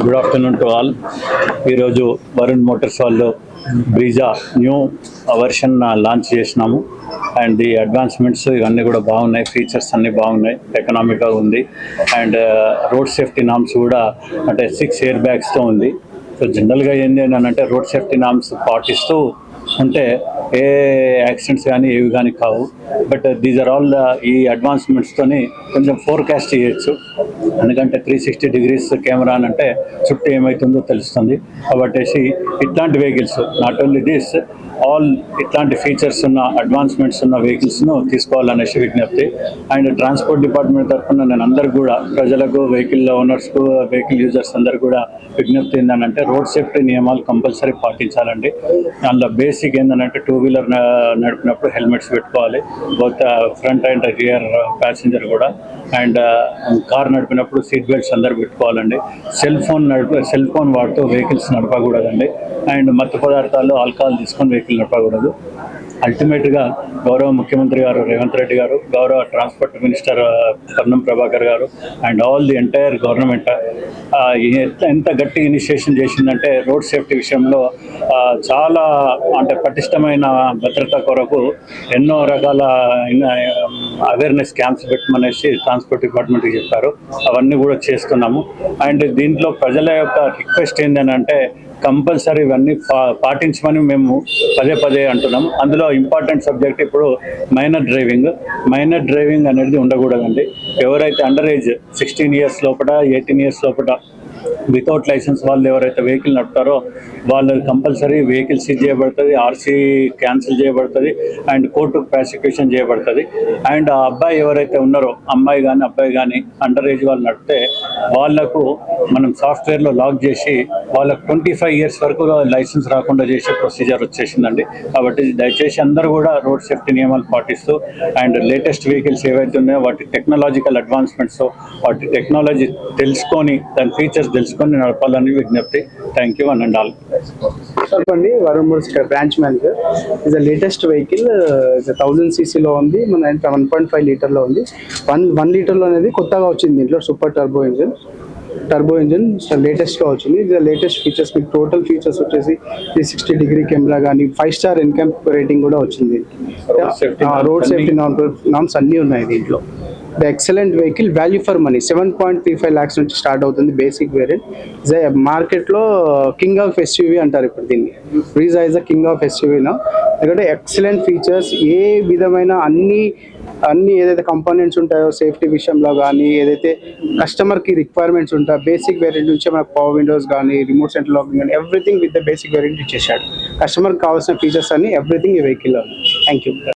Good afternoon to all. ఈరోజు Varun Motors వాళ్ళు Brezza new version launch చేసినాము. అండ్ ది అడ్వాన్స్మెంట్స్ ఇవన్నీ కూడా బాగున్నాయి, ఫీచర్స్ అన్నీ బాగున్నాయి, ఎకనామిక్గా ఉంది. అండ్ రోడ్ సేఫ్టీ నామ్స్ కూడా అంటే 6 ఎయిర్ బ్యాగ్స్తో ఉంది. సో జనరల్గా ఏంటి అని అంటే రోడ్ సేఫ్టీ నామ్స్ పాటిస్తూ ఉంటే ఏ యాక్సిడెంట్స్ కానీ ఏవి కానీ కావు. బట్ దీస్ ఆర్ ఆల్ ఈ అడ్వాన్స్మెంట్స్తోని కొంచెం ఫోర్కాస్ట్ చేయొచ్చు. ఎందుకంటే 360 degrees కెమెరా అని అంటే చుట్టూ ఏమవుతుందో తెలుస్తుంది. కాబట్టి ఇట్లాంటి vehicles not only this all ఇట్లాంటి ఫీచర్స్ ఉన్న అడ్వాన్స్మెంట్స్ ఉన్న వెహికల్స్ను తీసుకోవాలనేసి విజ్ఞప్తి. అండ్ ట్రాన్స్పోర్ట్ డిపార్ట్మెంట్ తరఫున నేను అందరికి కూడా ప్రజలకు, వెహికల్ ఓనర్స్కు, వెహికల్ యూజర్స్ అందరికి కూడా విజ్ఞప్తి ఏంటంటే రోడ్ సేఫ్టీ నియమాలు కంపల్సరీ పాటించాలండి. అందులో బేసిక్ ఏంటంటే 2-wheeler నడిపినప్పుడు హెల్మెట్స్ పెట్టుకోవాలి, both front and rear passenger కూడా. అండ్ కార్ నడిపినప్పుడు సీట్ బెల్ట్స్ అందరు పెట్టుకోవాలండి. సెల్ ఫోన్ వాడుతూ వెహికల్స్ నడపకూడదండి. అండ్ మత్తు పదార్థాలు, ఆల్కహాల్ తీసుకొని వెహికల్ నడపకూడదు. అల్టిమేట్గా గౌరవ ముఖ్యమంత్రి గారు రేవంత్ రెడ్డి గారు, గౌరవ ట్రాన్స్పోర్ట్ మినిస్టర్ కర్ణం ప్రభాకర్ గారు and all the entire government ఎంత గట్టి ఇనిషియేషన్ చేసిందంటే రోడ్ సేఫ్టీ విషయంలో చాలా అంటే పటిష్టమైన భద్రత కొరకు ఎన్నో రకాల అవేర్నెస్ క్యాంప్స్ పెట్టమనేసి ట్రాన్స్పోర్ట్ డిపార్ట్మెంట్కి చెప్పారు. అవన్నీ కూడా చేస్తున్నాము. అండ్ దీంట్లో ప్రజల యొక్క రిక్వెస్ట్ ఏంటంటే కంపల్సరీ ఇవన్నీ పాటించమని మేము పదే అంటున్నాం. అందులో ఇంపార్టెంట్ సబ్జెక్ట్ ఇప్పుడు మైనర్ డ్రైవింగ్ అనేది ఉండకూడదండి. ఎవరైతే అండర్ ఏజ్ 16 years లోపల, 18 years లోపల వితౌట్ లైసెన్స్ వాళ్ళు ఎవరైతే వెహికల్ నడుపుతారో వాళ్ళు కంపల్సరీ వెహికల్ సీజ్ చేయబడుతుంది, ఆర్సీ క్యాన్సిల్ చేయబడుతుంది అండ్ కోర్టుకు ప్రాసిక్యూషన్ చేయబడుతుంది. అండ్ ఆ అబ్బాయి ఎవరైతే ఉన్నారో, అమ్మాయి కానీ అబ్బాయి కానీ అండర్ ఏజ్ వాళ్ళు నడిపితే వాళ్లకు మనం సాఫ్ట్వేర్లో లాక్ చేసి వాళ్ళకు 25 years వరకు లైసెన్స్ రాకుండా చేసే ప్రొసీజర్ వచ్చేసిందండి. కాబట్టి దయచేసి అందరూ కూడా రోడ్ సేఫ్టీ నియమాలు పాటిస్తూ అండ్ లేటెస్ట్ వెహికల్స్ ఏవైతే ఉన్నాయో వాటి టెక్నాలజికల్ అడ్వాన్స్మెంట్స్, వాటి టెక్నాలజీ తెలుసుకొని దాని ఫీచర్స్ తెలుసుకొని నడపాలని విజ్ఞప్తి. Thank you one and all. చెప్పండి. Varun motors branch manager. Is the latest vehicle. 1000 cc లో ఉంది, మన 1.5 liter లో ఉంది. 1 liter లో అనేది కొత్తగా వచ్చింది. దీంట్లో సూపర్ టర్బో ఇంజిన్ లేటెస్ట్గా వచ్చింది. ఇది లేటెస్ట్ ఫీచర్స్. మీకు టోటల్ ఫీచర్స్ వచ్చేసి 360 degree కెమెరా కానీ 5-star ఎన్కామ్ రేటింగ్ కూడా వచ్చింది. రోడ్ సేఫ్టీ నామ్స్ అన్నీ ఉన్నాయి దీంట్లో. The excellent vehicle, value for money. 7.35 lakhs నుంచి స్టార్ట్ అవుతుంది బేసిక్ వేరియంట్. మార్కెట్లో కింగ్ ఆఫ్ ఎస్యూవీ అంటారు ఇప్పుడు దీన్ని. Brezza is the king of ఎస్యూవీనా. ఎందుకంటే ఎక్సలెంట్ ఫీచర్స్, ఏ విధమైన అన్ని ఏదైతే కంపోనెంట్స్ ఉంటాయో సేఫ్టీ విషయంలో కానీ, ఏదైతే కస్టమర్కి రిక్వైర్మెంట్స్ ఉంటాయో బేసిక్ వేరియంట్ నుంచి మనకు పవర్ విండోస్ కానీ, రిమోట్ సెంటర్ లాకింగ్ కానీ everything with the basic variant ఇచ్చేసాడు. కస్టమర్కి కావాల్సిన ఫీచర్స్ అన్ని ఎవ్రీథింగ్ ఈ వెహికల్లో. Thank you.